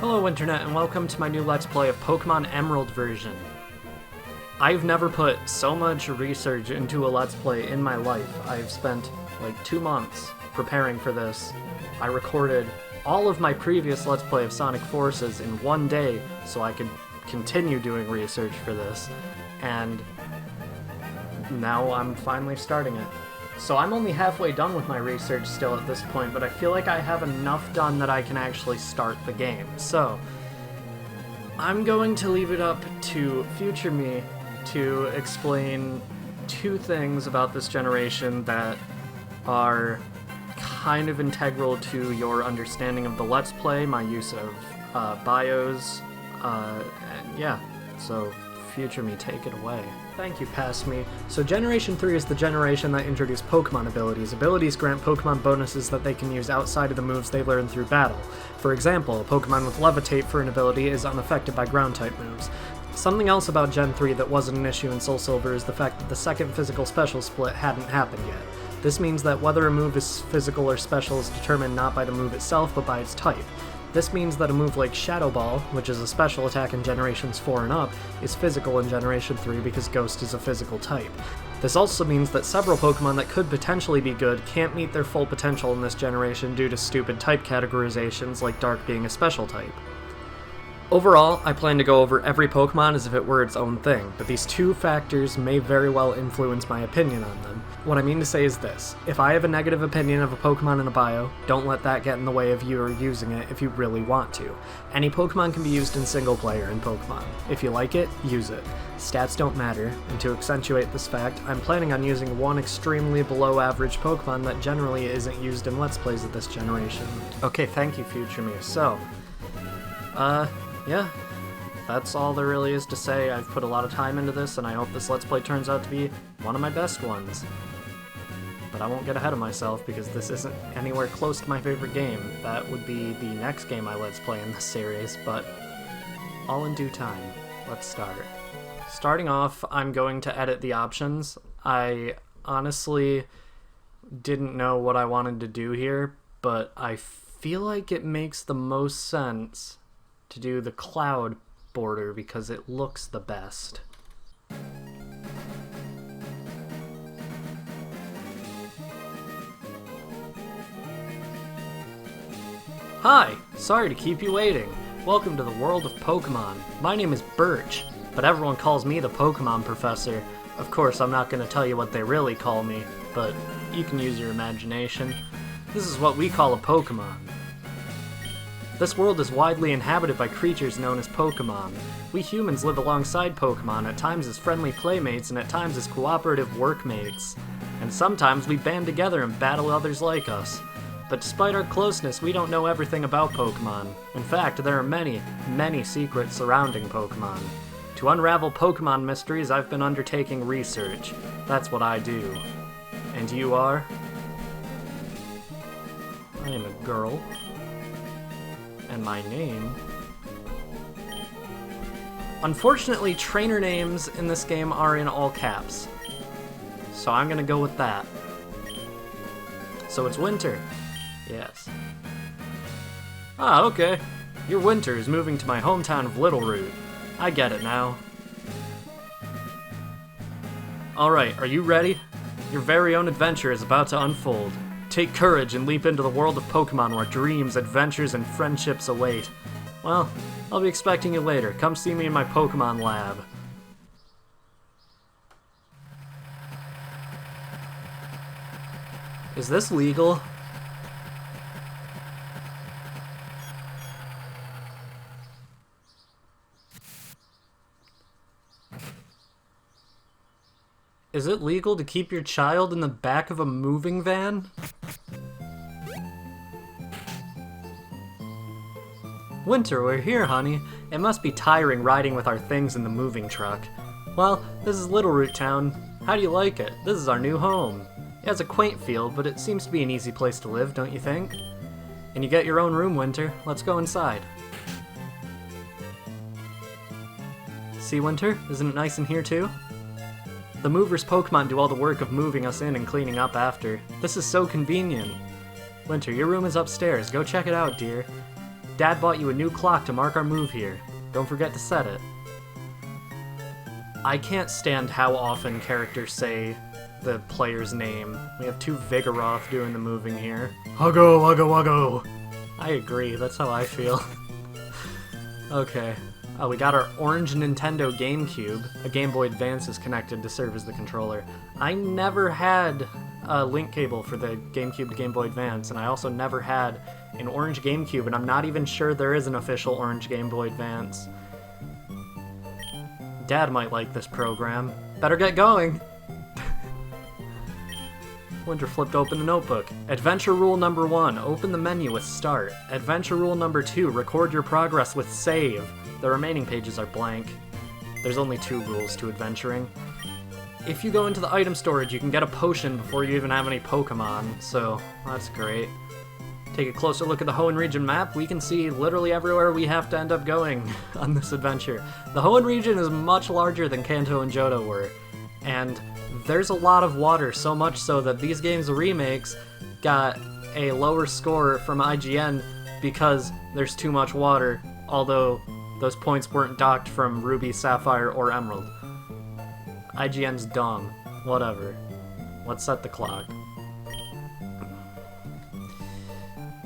Hello Internet and welcome to my new Let's Play of Pokemon Emerald version. I've never put so much research into a Let's Play in my life. I've spent like 2 months preparing for this. I recorded all of my previous Let's Play of Sonic Forces in one day so I could continue doing research for this, and now I'm finally starting it. So I'm only halfway done with my research still at this point, but I feel like I have enough done that I can actually start the game. So I'm going to leave it up to future me to explain 2 things about this generation that are kind of integral to your understanding of the Let's Play, my use of bios, and yeah, so future me, take it away. Thank you, past me. So Generation 3 is the generation that introduced Pokemon abilities. Abilities grant Pokemon bonuses that they can use outside of the moves they learn through battle. For example, a Pokemon with Levitate for an ability is unaffected by ground-type moves. Something else about Gen 3 that wasn't an issue in Soul Silver is the fact that the second physical special split hadn't happened yet. This means that whether a move is physical or special is determined not by the move itself, but by its type. This means that a move like Shadow Ball, which is a special attack in Generations 4 and up, is physical in Generation 3 because Ghost is a physical type. This also means that several Pokemon that could potentially be good can't meet their full potential in this generation due to stupid type categorizations like Dark being a special type. Overall, I plan to go over every Pokemon as if it were its own thing, but these 2 factors may very well influence my opinion on them. What I mean to say is this: if I have a negative opinion of a Pokemon in a bio, don't let that get in the way of you using it if you really want to. Any Pokemon can be used in single player in Pokemon. If you like it, use it. Stats don't matter, and to accentuate this fact, I'm planning on using one extremely below average Pokemon that generally isn't used in Let's Plays of this generation. Okay, thank you, future me. So, yeah, that's all there really is to say. I've put a lot of time into this, and I hope this Let's Play turns out to be one of my best ones. But I won't get ahead of myself, because this isn't anywhere close to my favorite game. That would be the next game I Let's Play in this series, but all in due time. Let's start. Starting off, I'm going to edit the options. I honestly didn't know what I wanted to do here, but I feel like it makes the most sense to do the cloud border because it looks the best. Hi! Sorry to keep you waiting. Welcome to the world of Pokemon. My name is Birch, but everyone calls me the Pokemon Professor. Of course, I'm not going to tell you what they really call me, but you can use your imagination. This is what we call a Pokemon. This world is widely inhabited by creatures known as Pokemon. We humans live alongside Pokemon, at times as friendly playmates and at times as cooperative workmates. And sometimes we band together and battle others like us. But despite our closeness, we don't know everything about Pokemon. In fact, there are many, many secrets surrounding Pokemon. To unravel Pokemon mysteries, I've been undertaking research. That's what I do. And you are? I am a girl. And my name... Unfortunately, trainer names in this game are in all caps. So I'm gonna go with that. So it's Winter. Yes. Ah, okay. Your Winter is moving to my hometown of Littleroot. I get it now. Alright, are you ready? Your very own adventure is about to unfold. Take courage and leap into the world of Pokemon where dreams, adventures, and friendships await. Well, I'll be expecting you later. Come see me in my Pokemon lab. Is this legal? Is it legal to keep your child in the back of a moving van? Winter, we're here, honey. It must be tiring riding with our things in the moving truck. Well, this is Littleroot Town. How do you like it? This is our new home. It has a quaint feel, but it seems to be an easy place to live, don't you think? And you get your own room, Winter. Let's go inside. See, Winter? Isn't it nice in here, too? The movers Pokemon do all the work of moving us in and cleaning up after. This is so convenient. Winter, your room is upstairs. Go check it out, dear. Dad bought you a new clock to mark our move here. Don't forget to set it. I can't stand how often characters say the player's name. We have 2 Vigoroth doing the moving here. Huggo, wuggo, wuggo! I agree, that's how I feel. Okay. Oh, we got our orange Nintendo GameCube. A Game Boy Advance is connected to serve as the controller. I never had a link cable for the GameCube to Game Boy Advance, and I also never had an orange GameCube, and I'm not even sure there is an official orange Game Boy Advance. Dad might like this program. Better get going! Winter flipped open the notebook. Adventure rule number 1, open the menu with start. Adventure rule number 2, record your progress with save. The remaining pages are blank. There's only 2 rules to adventuring. If you go into the item storage, you can get a potion before you even have any Pokemon, so that's great. Take a closer look at the Hoenn Region Map. We can see literally everywhere we have to end up going on this adventure. The Hoenn Region is much larger than Kanto and Johto were, and there's a lot of water, so much so that these games' remakes got a lower score from IGN because there's too much water, although those points weren't docked from Ruby, Sapphire, or Emerald. IGN's dumb. Whatever. Let's set the clock.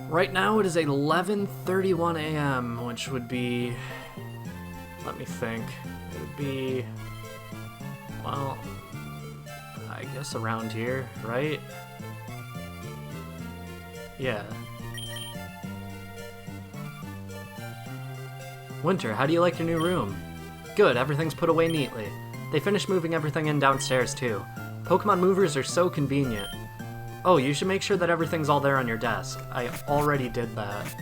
Right now it is 11:31 a.m., which would be... Let me think. It would be... Well... I guess around here, right? Yeah. Winter, how do you like your new room? Good, everything's put away neatly. They finished moving everything in downstairs, too. Pokemon movers are so convenient. Oh, you should make sure that everything's all there on your desk. I already did that.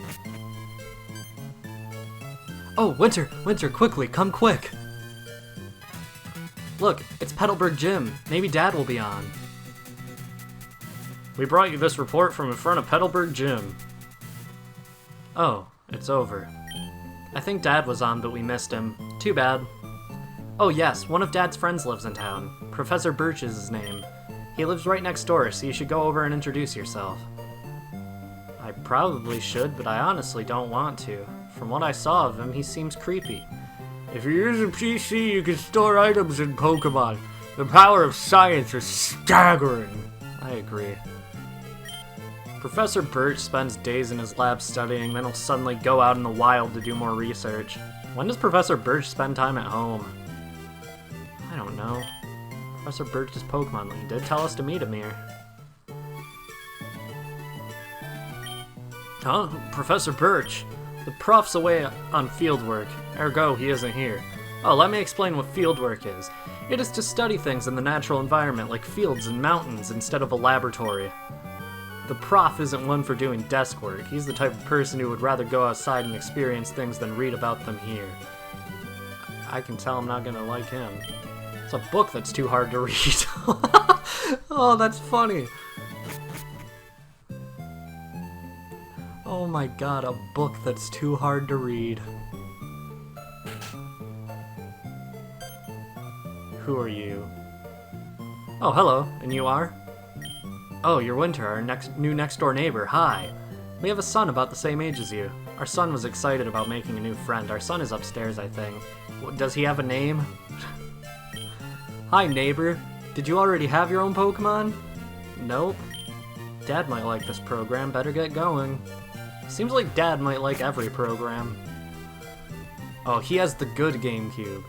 Oh, Winter, quickly, come quick! Look, it's Petalburg Gym. Maybe Dad will be on. We brought you this report from in front of Petalburg Gym. Oh, it's over. I think Dad was on, but we missed him. Too bad. Oh yes, one of Dad's friends lives in town. Professor Birch is his name. He lives right next door, so you should go over and introduce yourself. I probably should, but I honestly don't want to. From what I saw of him, he seems creepy. If you use a PC, you can store items in Pokemon. The power of science is staggering. I agree. Professor Birch spends days in his lab studying, then he'll suddenly go out in the wild to do more research. When does Professor Birch spend time at home? I don't know. Professor Birch is Pokemon. He did tell us to meet him here. Huh? Professor Birch? The prof's away on fieldwork, ergo he isn't here. Oh, let me explain what fieldwork is. It is to study things in the natural environment, like fields and mountains, instead of a laboratory. The prof isn't one for doing desk work. He's the type of person who would rather go outside and experience things than read about them here. I can tell I'm not gonna like him. It's a book that's too hard to read. Oh, that's funny. Oh my god, a book that's too hard to read. Who are you? Oh, hello. And you are? Oh, you're Winter, our new next-door neighbor. Hi. We have a son about the same age as you. Our son was excited about making a new friend. Our son is upstairs, I think. Does he have a name? Hi, neighbor. Did you already have your own Pokemon? Nope. Dad might like this program. Better get going. Seems like Dad might like every program. Oh, he has the good GameCube.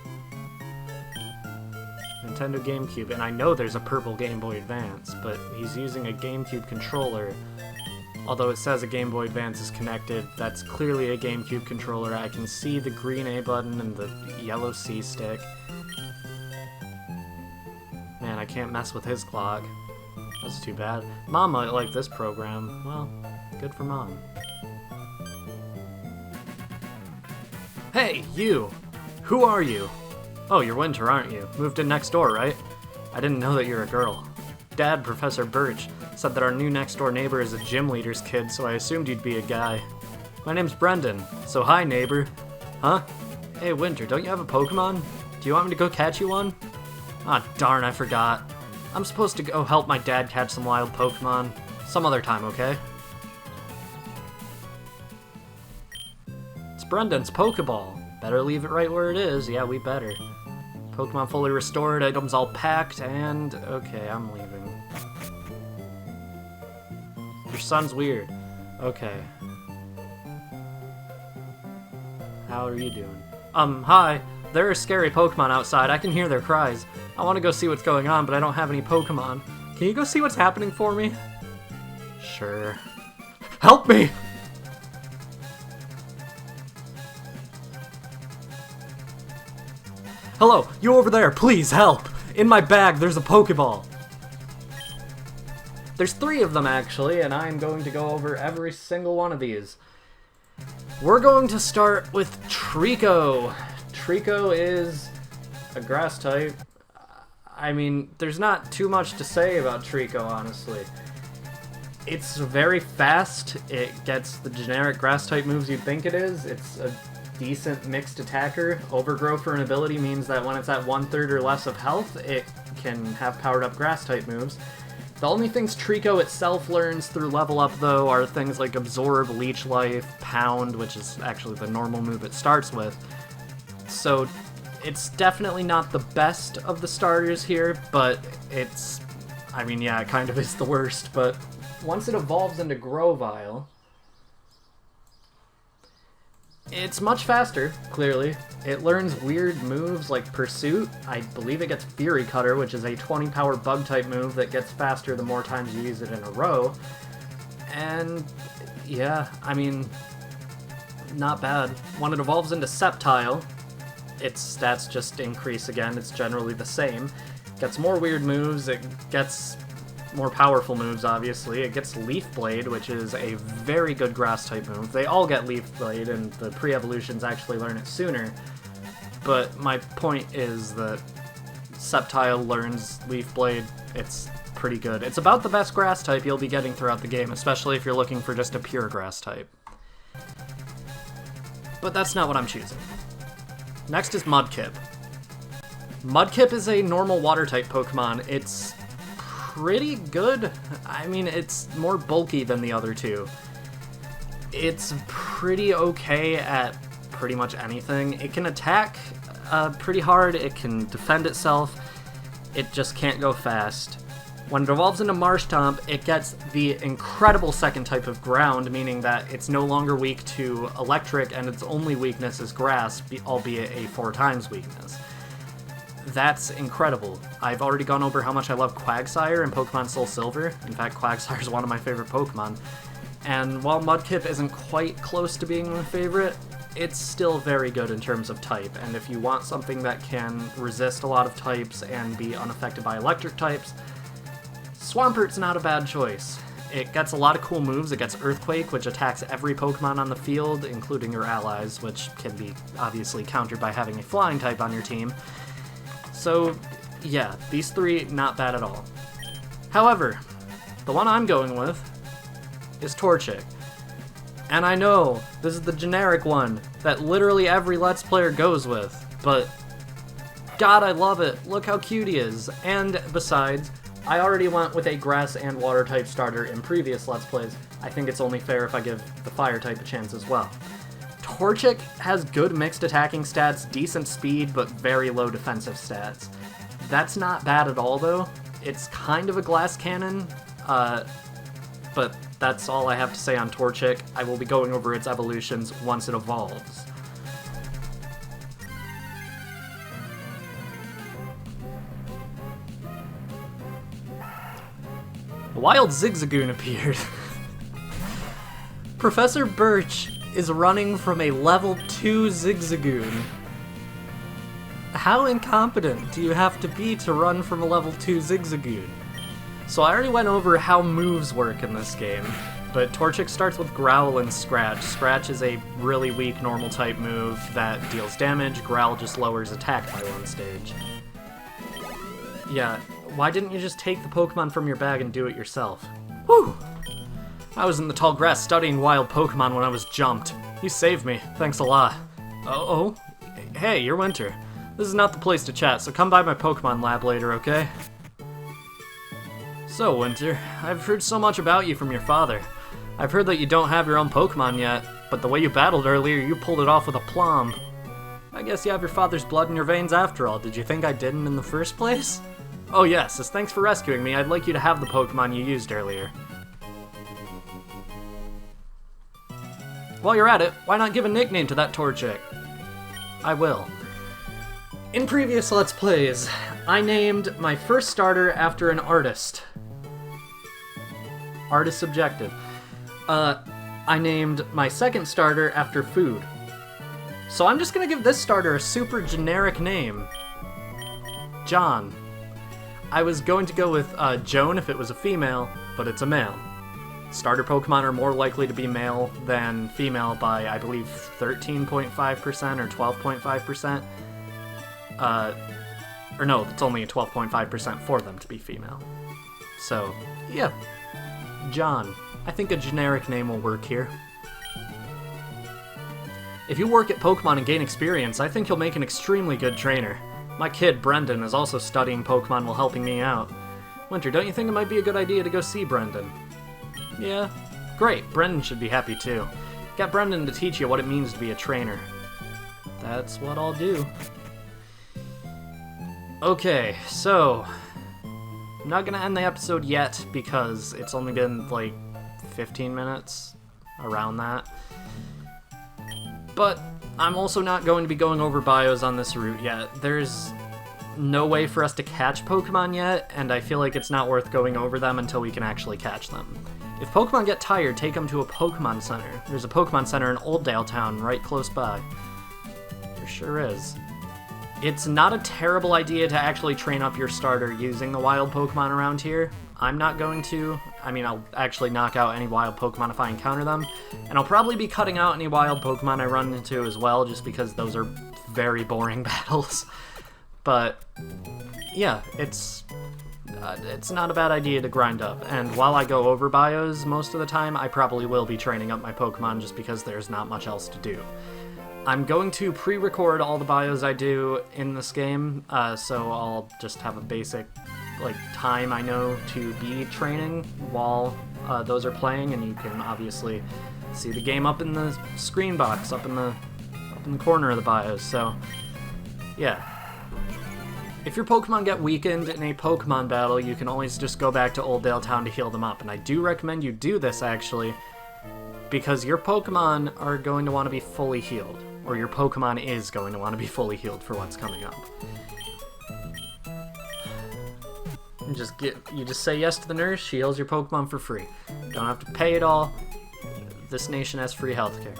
Nintendo GameCube, and I know there's a purple Game Boy Advance, but he's using a GameCube controller. Although it says a Game Boy Advance is connected, that's clearly a GameCube controller. I can see the green A button and the yellow C stick. Man, I can't mess with his clock. That's too bad. Mom might like this program. Well, good for Mom. Hey, you! Who are you? Oh, you're Winter, aren't you? Moved in next door, right? I didn't know that you're a girl. Dad, Professor Birch, said that our new next-door neighbor is a gym leader's kid, so I assumed you'd be a guy. My name's Brendan, so hi, neighbor. Huh? Hey, Winter, don't you have a Pokemon? Do you want me to go catch you one? Ah, darn, I forgot. I'm supposed to go help my dad catch some wild Pokemon. Some other time, okay? Brendan's Pokeball. Better leave it right where it is. Yeah, we better. Pokemon fully restored, items all packed, and... Okay, I'm leaving. Your son's weird. Okay. How are you doing? Hi. There are scary Pokemon outside. I can hear their cries. I want to go see what's going on, but I don't have any Pokemon. Can you go see what's happening for me? Sure. Help me! Hello, you over there, please help! In my bag, there's a Pokeball. There's 3 of them, actually, and I'm going to go over every single one of these. We're going to start with Treecko. Treecko is a grass type. I mean, there's not too much to say about Treecko, honestly. It's very fast. It gets the generic grass type moves you'd think it is. It's a decent mixed attacker. Overgrow for an ability means that when it's at 1/3 or less of health, it can have powered up grass type moves. The only things Treecko itself learns through level up, though, are things like Absorb, Leech Life, Pound, which is actually the normal move it starts with. So it's definitely not the best of the starters here, but it's... I mean, yeah, it kind of is the worst, but once it evolves into Grovyle, it's much faster, clearly. It learns weird moves like Pursuit. I believe it gets Fury Cutter, which is a 20 power bug-type move that gets faster the more times you use it in a row. And, yeah, I mean, not bad. When it evolves into Sceptile, its stats just increase again. It's generally the same. It gets more weird moves. It gets more powerful moves, obviously. It gets Leaf Blade, which is a very good grass-type move. They all get Leaf Blade, and the pre-evolutions actually learn it sooner. But my point is that Sceptile learns Leaf Blade. It's pretty good. It's about the best grass type you'll be getting throughout the game, especially if you're looking for just a pure grass type. But that's not what I'm choosing. Next is Mudkip. Mudkip is a normal water-type Pokemon. It's pretty good. I mean, it's more bulky than the other two. It's pretty okay at pretty much anything. It can attack pretty hard, it can defend itself, it just can't go fast. When it evolves into Marshtomp, it gets the incredible second type of ground, meaning that it's no longer weak to electric and its only weakness is grass, albeit a 4 times weakness. That's incredible. I've already gone over how much I love Quagsire in Pokemon Soul Silver. In fact, Quagsire is one of my favorite Pokemon. And while Mudkip isn't quite close to being my favorite, it's still very good in terms of type. And if you want something that can resist a lot of types and be unaffected by electric types, Swampert's not a bad choice. It gets a lot of cool moves. It gets Earthquake, which attacks every Pokemon on the field, including your allies, which can be obviously countered by having a flying type on your team. So, yeah, these 3, not bad at all. However, the one I'm going with is Torchic. And I know, this is the generic one that literally every Let's Player goes with, but God, I love it. Look how cute he is. And besides, I already went with a grass and water type starter in previous Let's Plays. I think it's only fair if I give the fire type a chance as well. Torchic has good mixed attacking stats, decent speed, but very low defensive stats. That's not bad at all, though. It's kind of a glass cannon, but that's all I have to say on Torchic. I will be going over its evolutions once it evolves. A wild Zigzagoon appeared. Professor Birch is running from a level 2 Zigzagoon. How incompetent do you have to be to run from a level 2 Zigzagoon? So I already went over how moves work in this game, but Torchic starts with Growl and Scratch. Scratch is a really weak normal type move that deals damage, Growl just lowers attack by 1 stage. Yeah, why didn't you just take the Pokemon from your bag and do it yourself? Whew! I was in the tall grass studying wild Pokemon when I was jumped. You saved me. Thanks a lot. Oh? Hey, you're Winter. This is not the place to chat, so come by my Pokemon lab later, okay? So, Winter, I've heard so much about you from your father. I've heard that you don't have your own Pokemon yet. but the way you battled earlier, you pulled it off with aplomb. I guess you have your father's blood in your veins after all. Did you think I didn't in the first place? Oh yes, as thanks for rescuing me, I'd like you to have the Pokemon you used earlier. While you're at it, why not give a nickname to that Torchic? I will. In previous Let's Plays, I named my first starter after an artist. Artist subjective. I named my second starter after food. So I'm just gonna give this starter a super generic name. John. I was going to go with Joan if it was a female, but it's a male. Starter Pokemon are more likely to be male than female by, I believe, 13.5% or 12.5%. Or no, it's only a 12.5% for them to be female. So, yeah. John. I think a generic name will work here. If you work at Pokemon and gain experience, I think you'll make an extremely good trainer. My kid, Brendan, is also studying Pokemon while helping me out. Winter, don't you think it might be a good idea to go see Brendan? Yeah. Great, Brendan should be happy too. Get Brendan to teach you what it means to be a trainer. That's what I'll do. Okay, so... I'm not gonna end the episode yet because it's only been like 15 minutes, around that. But I'm also not going to be going over bios on this route yet. There's no way for us to catch Pokemon yet, and I feel like it's not worth going over them until we can actually catch them. If Pokemon get tired, take them to a Pokemon Center. There's a Pokemon Center in Oldale Town right close by. There sure is. It's not a terrible idea to actually train up your starter using the wild Pokemon around here. I'm not going to. I mean, I'll actually knock out any wild Pokemon if I encounter them. And I'll probably be cutting out any wild Pokemon I run into as well, just because those are very boring battles. But, yeah, it's not a bad idea to grind up. And while I go over bios most of the time, I probably will be training up my Pokemon just because there's not much else to do. I'm going to pre-record all the bios I do in this game, so I'll just have a basic time I know to be training while those are playing, and you can obviously see the game up in the screen box, up in the corner of the bios. So, yeah. If your Pokemon get weakened in a Pokemon battle, you can always just go back to Oldale Town to heal them up, and I do recommend you do this actually, because your Pokemon are going to want to be fully healed, or your Pokemon is going to want to be fully healed for what's coming up. You just say yes to the nurse, she heals your Pokemon for free. Don't have to pay it all. This nation has free healthcare.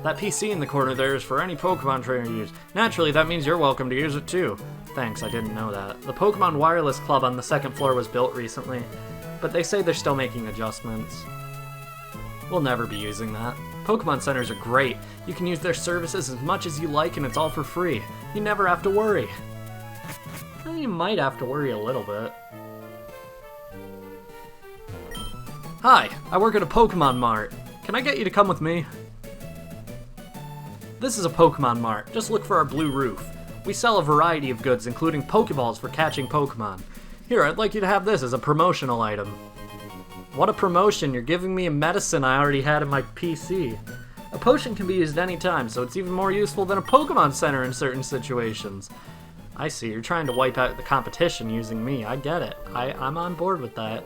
That PC in the corner there is for any Pokemon trainer to use. Naturally, that means you're welcome to use it too. Thanks, I didn't know that. The Pokemon Wireless Club on the second floor was built recently, but they say they're still making adjustments. We'll never be using that. Pokemon centers are great. You can use their services as much as you like and it's all for free. You never have to worry. Well, you might have to worry a little bit. Hi, I work at a Pokemon Mart. Can I get you to come with me? This is a Pokemon Mart. Just look for our blue roof. We sell a variety of goods, including Pokeballs for catching Pokemon. Here, I'd like you to have this as a promotional item. What a promotion, you're giving me a medicine I already had in my PC. A potion can be used anytime, so it's even more useful than a Pokemon Center in certain situations. I see, you're trying to wipe out the competition using me. I get it. I'm on board with that.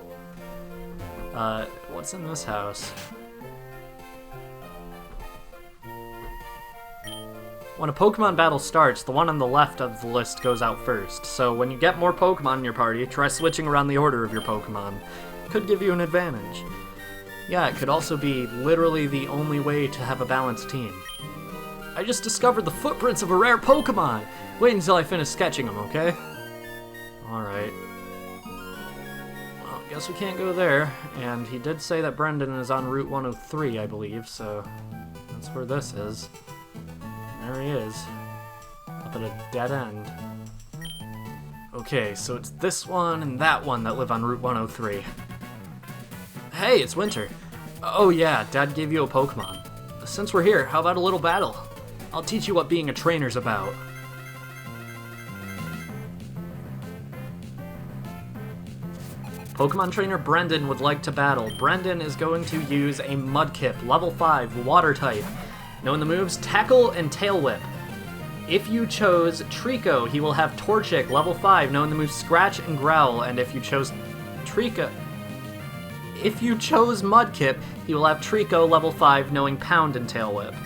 What's in this house? When a Pokemon battle starts, the one on the left of the list goes out first. So when you get more Pokemon in your party, try switching around the order of your Pokemon. Could give you an advantage. Yeah, it could also be literally the only way to have a balanced team. I just discovered the footprints of a rare Pokemon! Wait until I finish sketching them, okay? Alright. Well, guess we can't go there. And he did say that Brendan is on Route 103, I believe, so that's where this is. There he is. Up at a dead end. Okay, so it's this one and that one that live on Route 103. Hey, it's Winter. Oh yeah, Dad gave you a Pokemon. Since we're here, how about a little battle? I'll teach you what being a trainer's about. Pokemon Trainer Brendan would like to battle. Brendan is going to use a Mudkip, level 5, Water type. Knowing the moves, Tackle and Tail Whip. If you chose Treecko, he will have Torchic, level 5, knowing the moves Scratch and Growl, and if you chose Mudkip, he will have Treecko, level 5, knowing Pound and Tail Whip.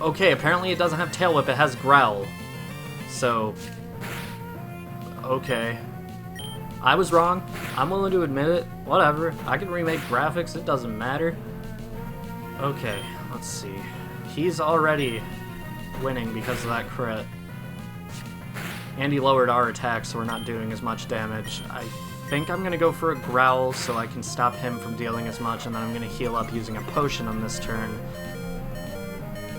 Okay, apparently it doesn't have Tail Whip, it has Growl. So... okay. I was wrong. I'm willing to admit it. Whatever. I can remake graphics, it doesn't matter. Okay, let's see. He's already winning because of that crit. And he lowered our attack, so we're not doing as much damage. I think I'm going to go for a Growl so I can stop him from dealing as much, and then I'm going to heal up using a potion on this turn.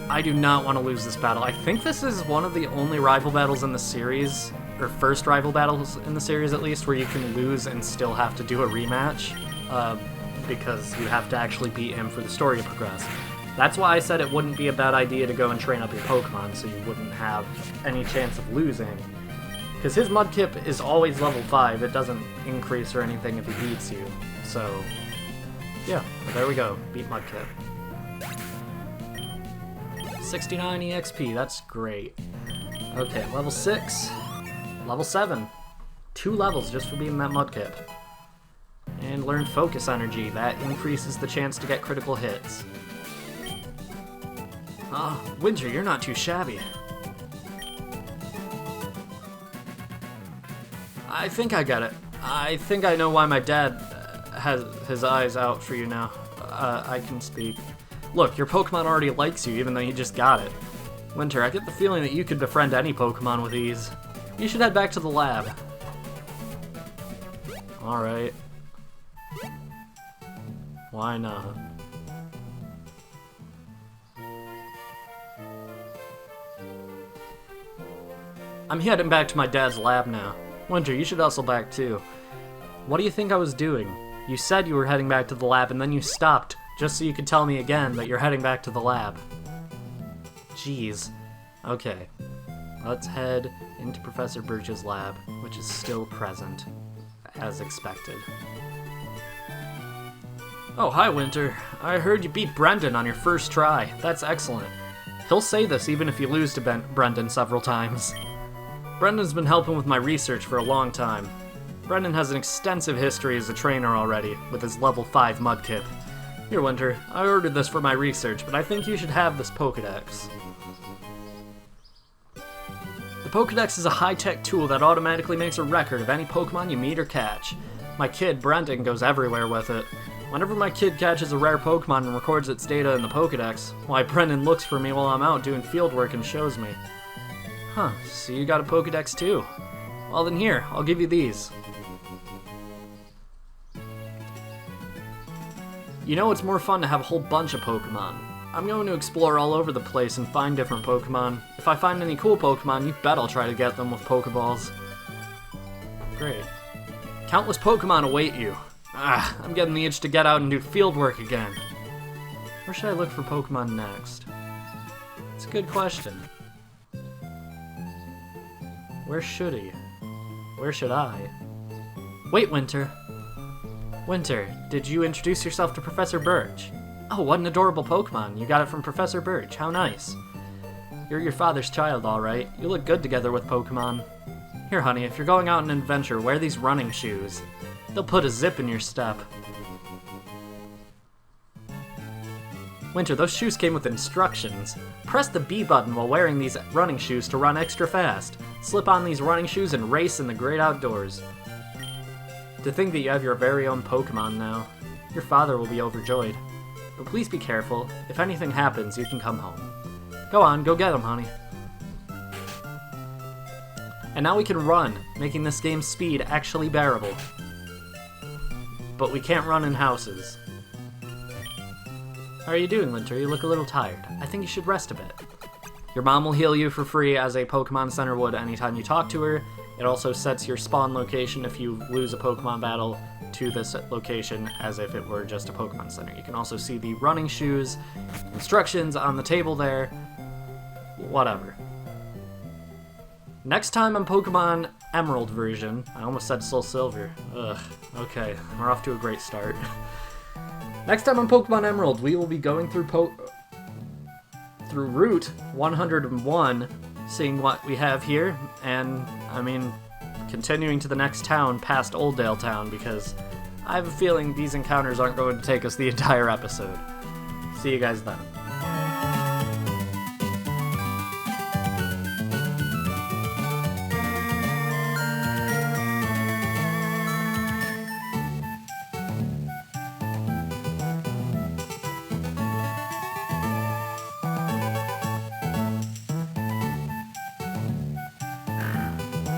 I do not want to lose this battle. I think this is one of the only rival battles in the series, or first rival battles in the series at least, where you can lose and still have to do a rematch, because you have to actually beat him for the story to progress. That's why I said it wouldn't be a bad idea to go and train up your Pokemon so you wouldn't have any chance of losing. Because his Mudkip is always level 5, it doesn't increase or anything if he beats you. So, yeah, but there we go, beat Mudkip. 69 EXP, that's great. Okay, level 6, level 7. 2 levels just for beating that Mudkip. And learn Focus Energy, that increases the chance to get critical hits. Ah, Winter, you're not too shabby. I think I get it. I think I know why my dad has his eyes out for you now. I can speak. Look, your Pokemon already likes you, even though you just got it. Winter, I get the feeling that you could befriend any Pokemon with ease. You should head back to the lab. Alright. Why not? I'm heading back to my dad's lab now. Winter, you should hustle back too. What do you think I was doing? You said you were heading back to the lab and then you stopped, just so you could tell me again that you're heading back to the lab. Jeez. Okay. Let's head into Professor Birch's lab, which is still present, as expected. Oh, hi Winter. I heard you beat Brendan on your first try. That's excellent. He'll say this even if you lose to Brendan several times. Brendan's been helping with my research for a long time. Brendan has an extensive history as a trainer already, with his level 5 Mudkip. Here, Winter, I ordered this for my research, but I think you should have this Pokedex. The Pokedex is a high-tech tool that automatically makes a record of any Pokemon you meet or catch. My kid, Brendan, goes everywhere with it. Whenever my kid catches a rare Pokemon and records its data in the Pokedex, why, Brendan looks for me while I'm out doing fieldwork and shows me. Huh, so you got a Pokedex too. Well then here, I'll give you these. You know it's more fun to have a whole bunch of Pokemon. I'm going to explore all over the place and find different Pokemon. If I find any cool Pokemon, you bet I'll try to get them with Pokeballs. Great. Countless Pokemon await you. Ah, I'm getting the itch to get out and do fieldwork again. Where should I look for Pokemon next? It's a good question. Where should he? Where should I? Wait, Winter. Winter, did you introduce yourself to Professor Birch? Oh, what an adorable Pokemon. You got it from Professor Birch. How nice. You're your father's child, all right. You look good together with Pokemon. Here, honey, if you're going out on an adventure, wear these running shoes. They'll put a zip in your step. Winter, those shoes came with instructions. Press the B button while wearing these running shoes to run extra fast. Slip on these running shoes and race in the great outdoors. To think that you have your very own Pokemon now. Your father will be overjoyed. But please be careful. If anything happens, you can come home. Go on, go get them, honey. And now we can run, making this game's speed actually bearable. But we can't run in houses. How are you doing, Winter? You look a little tired. I think you should rest a bit. Your mom will heal you for free as a Pokemon Center would anytime you talk to her. It also sets your spawn location if you lose a Pokemon battle to this location as if it were just a Pokemon Center. You can also see the running shoes, instructions on the table there, whatever. Next time on Pokemon Emerald version, I almost said Soul Silver. Ugh, okay, we're off to a great start. Next time on Pokemon Emerald, we will be going through Route 101, seeing what we have here, and, I mean, continuing to the next town past Oldale Town, because I have a feeling these encounters aren't going to take us the entire episode. See you guys then.